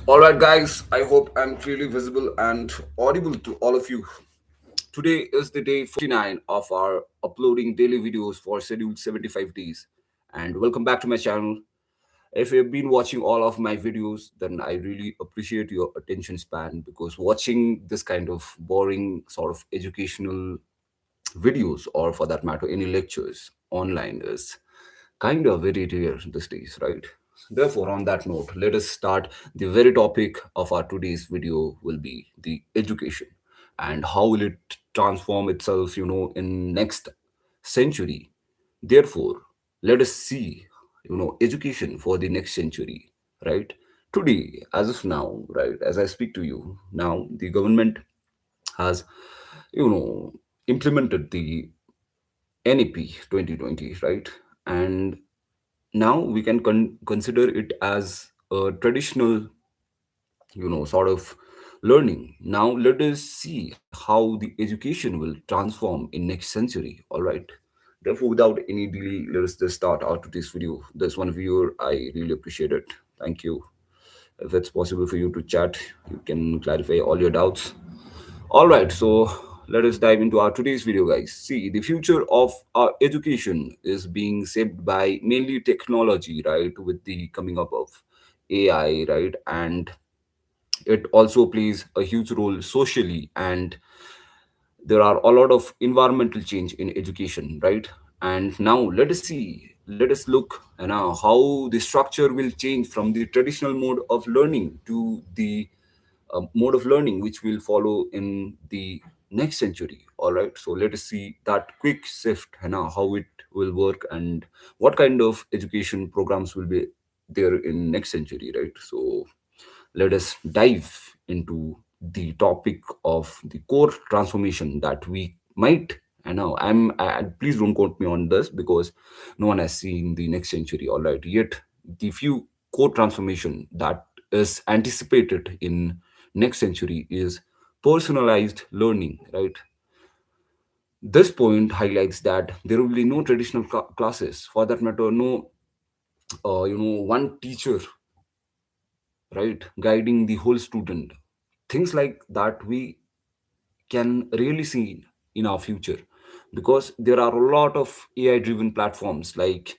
All right, guys, I hope I'm clearly visible and audible to all of you. Today is the day 49 of our uploading daily videos for scheduled 75 days. And welcome back to my channel. If you've been watching all of my videos, then I really appreciate your attention span because watching this kind of boring sort of educational videos, or for that matter, any lectures online, is kind of very rare these days, right? Therefore, on that note, let us start. The very topic of our today's video will be the education and how will it transform itself, in next century. Therefore, let us see, education for the next century, right? Today, as of now, right, as I speak to you now, the government has, you know, implemented the NEP 2020, right? And now we can consider it as a traditional, sort of learning. Now let us see how the education will transform in next century. All right. Therefore, without any delay, let us just start out today's video. There's one viewer, I really appreciate it. Thank you. If it's possible for you to chat, you can clarify all your doubts. All right, so let us dive into our today's video, guys. See, the future of our education is being shaped by mainly technology, right? With the coming up of AI, right? And it also plays a huge role socially, and there are a lot of environmental change in education, right? And now let us look how the structure will change from the traditional mode of learning to the mode of learning which will follow in the next century. All right, so let us see that quick shift, how it will work and what kind of education programs will be there in next century, right? So let us dive into the topic of the core transformation that we might. I know please don't quote me on this because no one has seen the next century. All right, yet the few core transformation that is anticipated in next century is personalized learning, right? This point highlights that there will be no traditional classes, for that matter, no one teacher, right, guiding the whole student. Things like that we can really see in our future because there are a lot of AI driven platforms like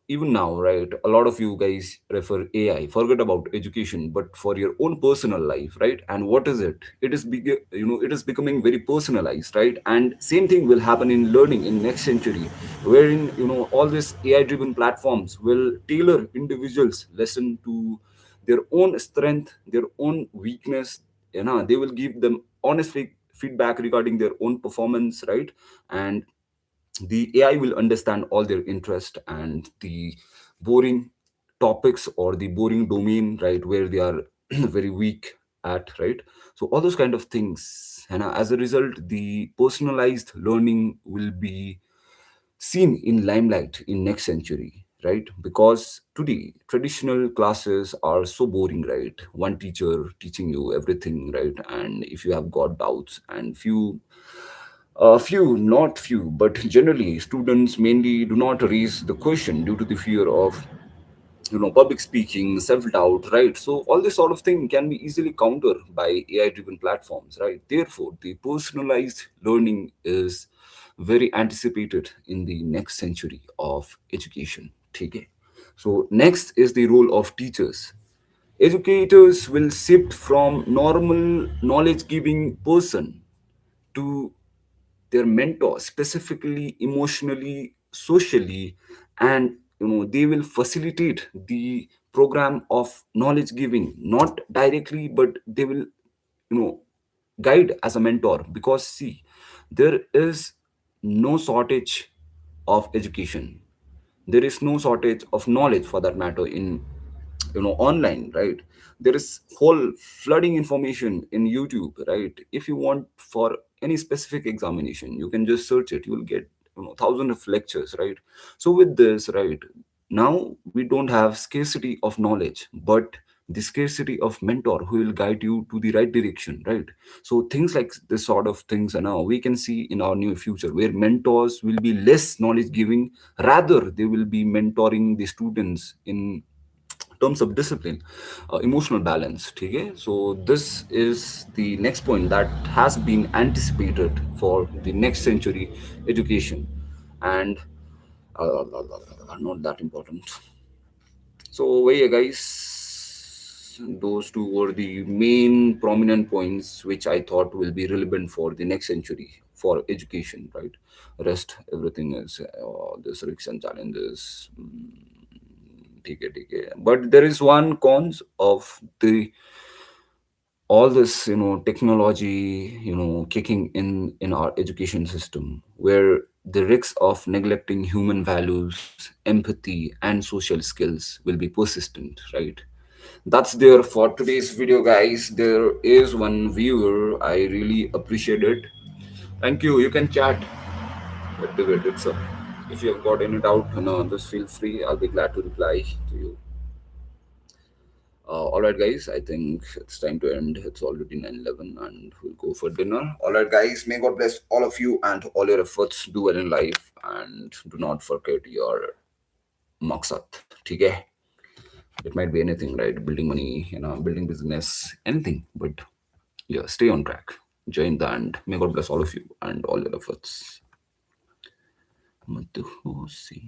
even now, right? A lot of you guys refer AI, forget about education, but for your own personal life, right? And what is it? It is big, it is becoming very personalized, right? And same thing will happen in learning in next century, wherein all these AI driven platforms will tailor individuals lesson to their own strength, their own weakness. They will give them honest feedback regarding their own performance, right? And the AI will understand all their interest and the boring topics or the boring domain, right, where they are very weak at, right? So all those kind of things, and as a result, the personalized learning will be seen in limelight in next century, right? Because today traditional classes are so boring, right? One teacher teaching you everything, right? And if you have got doubts, and not few, but generally, students mainly do not raise the question due to the fear of, public speaking, self-doubt, right? So all this sort of thing can be easily countered by AI-driven platforms, right? Therefore, the personalized learning is very anticipated in the next century of education. Okay. So next is the role of teachers. Educators will shift from normal knowledge-giving person to their mentor, specifically emotionally, socially, and they will facilitate the program of knowledge giving, not directly, but they will guide as a mentor. Because see, there is no shortage of education, there is no shortage of knowledge, for that matter, in online, right? There is whole flooding information in YouTube, right? If you want for any specific examination, you can just search it, you will get thousands of lectures, right? So with this, right, now we don't have scarcity of knowledge, but the scarcity of mentor who will guide you to the right direction, right? So things like this sort of things are now we can see in our new future, where mentors will be less knowledge giving, rather they will be mentoring the students in terms of discipline, emotional balance. Okay, so this is the next point that has been anticipated for the next century education, and not that important. So, yeah, guys, those two were the main prominent points which I thought will be relevant for the next century for education, right? Rest, everything is this risks and challenges. ठीक है, ठीक है. But there is one cons of the all this technology kicking in our education system, where the risks of neglecting human values, empathy, and social skills will be persistent, right? That's there for today's video, guys. There is one viewer, I really appreciate it. Thank you. You can chat. Activate it, sir. If you have got any doubt, just feel free. I'll be glad to reply to you. All right, guys, I think it's time to end. It's already 9:11, and we'll go for dinner. All right, guys, may God bless all of you and all your efforts. Do well in life, and do not forget your maksat. Okay? It might be anything, right? Building money, building business, anything. But yeah, stay on track. Join the end. May God bless all of you and all your efforts. Madhusi.